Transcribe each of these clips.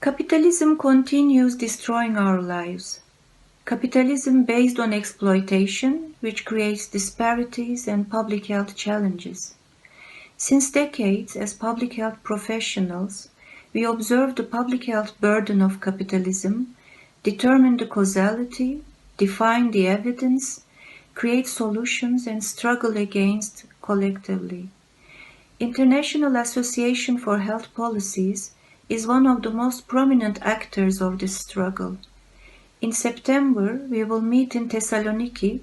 Capitalism continues destroying our lives. Capitalism based on exploitation, which creates disparities and public health challenges. Since decades, as public health professionals, we observe the public health burden of capitalism, determine the causality, define the evidence, create solutions, and struggle against collectively. International Association for Health Policies is one of the most prominent actors of this struggle. In September, we will meet in Thessaloniki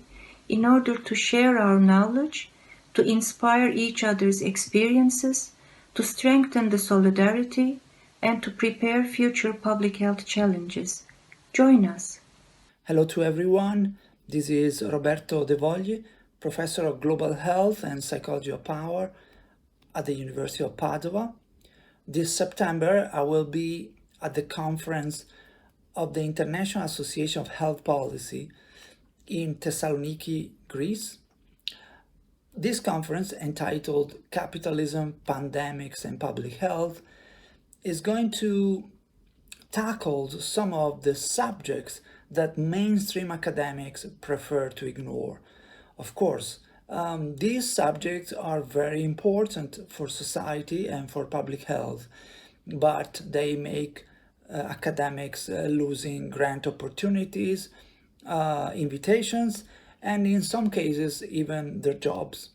in order to share our knowledge, to inspire each other's experiences, to strengthen the solidarity, and to prepare future public health challenges. Join us. Hello to everyone. This is Roberto De Vogli, Professor of Global Health and Psychology of Power at the University of Padua. This September, I will be at the conference of the International Association of Health Policy in Thessaloniki, Greece. This conference, entitled Capitalism, Pandemics, and Public Health, is going to tackle some of the subjects that mainstream academics prefer to ignore. Of course, these subjects are very important for society and for public health, but they make academics losing grant opportunities, invitations, and in some cases, even their jobs.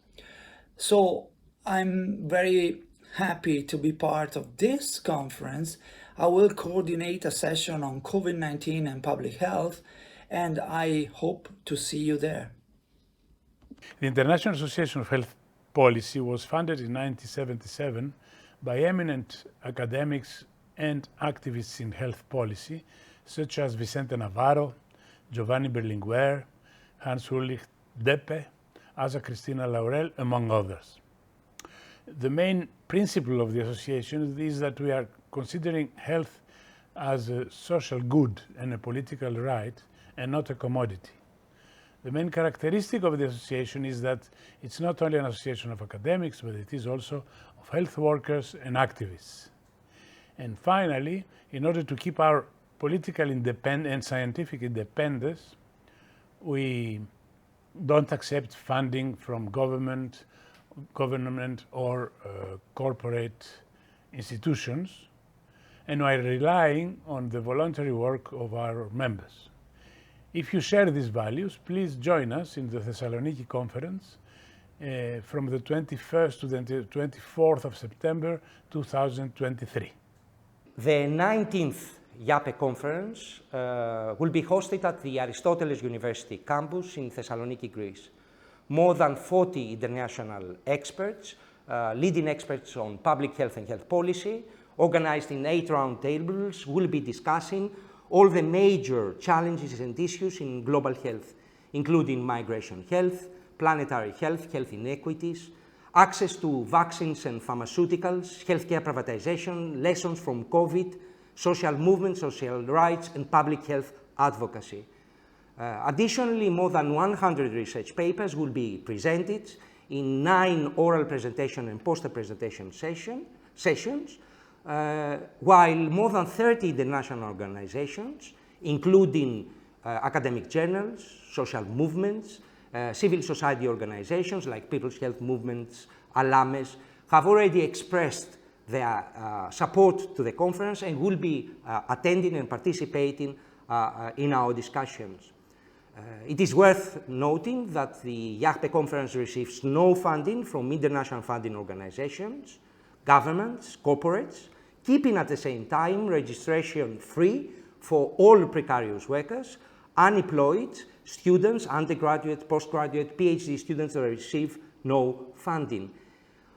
So I'm very happy to be part of this conference. I will coordinate a session on COVID-19 and public health, and I hope to see you there. The International Association of Health Policy was founded in 1977 by eminent academics and activists in health policy, such as Vicente Navarro, Giovanni Berlinguer, Hans-Ulrich Deppe, Asa Cristina Laurel, among others. The main principle of the association is that we are considering health as a social good and a political right and not a commodity. The main characteristic of the association is that it's not only an association of academics, but it is also of health workers and activists. And finally, in order to keep our political independence and scientific independence, we don't accept funding from government or corporate institutions, and we are relying on the voluntary work of our members. If you share these values, please join us in the Thessaloniki conference from the 21st to the 24th of September 2023. The 19th IAHPE conference will be hosted at the Aristoteles University campus in Thessaloniki, Greece. More than 40 international experts, leading experts on public health and health policy, organized in 8 round tables, will be discussing all the major challenges and issues in global health, including migration health, planetary health, health inequities, access to vaccines and pharmaceuticals, healthcare privatization, lessons from COVID, social movements, social rights, and public health advocacy. Additionally, more than 100 research papers will be presented in 9 oral presentation and poster presentation sessions, while more than 30 international organizations, including academic journals, social movements, civil society organizations like People's Health Movements, ALAMES, have already expressed their support to the conference and will be attending and participating in our discussions. It is worth noting that the IAHPE conference receives no funding from international funding organizations, governments, corporates, keeping at the same time registration free for all precarious workers, unemployed, students, undergraduate, postgraduate, PhD students that receive no funding.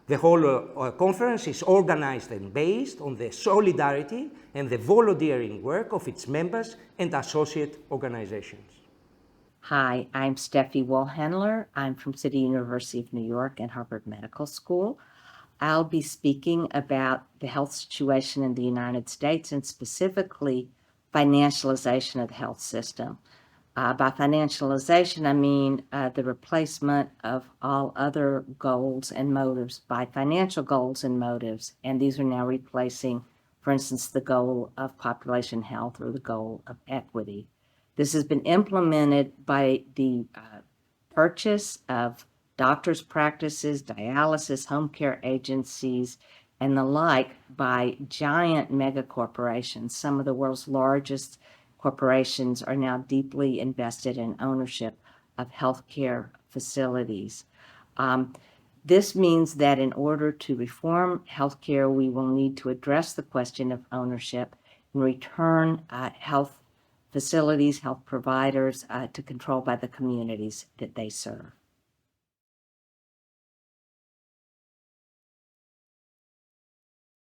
The whole conference is organized and based on the solidarity and the volunteering work of its members and associate organizations. Hi, I'm Steffi Wohlhendler. I'm from City University of New York and Harvard Medical School. I'll be speaking about the health situation in the United States and specifically financialization of the health system. By financialization, I mean the replacement of all other goals and motives by financial goals and motives, and these are now replacing for instance, the goal of population health or the goal of equity. This has been implemented by the purchase of doctors' practices, dialysis, home care agencies, and the like by giant mega corporations. Some of the world's largest corporations are now deeply invested in ownership of healthcare facilities. This means that in order to reform healthcare, we will need to address the question of ownership and return health facilities, health providers to control by the communities that they serve.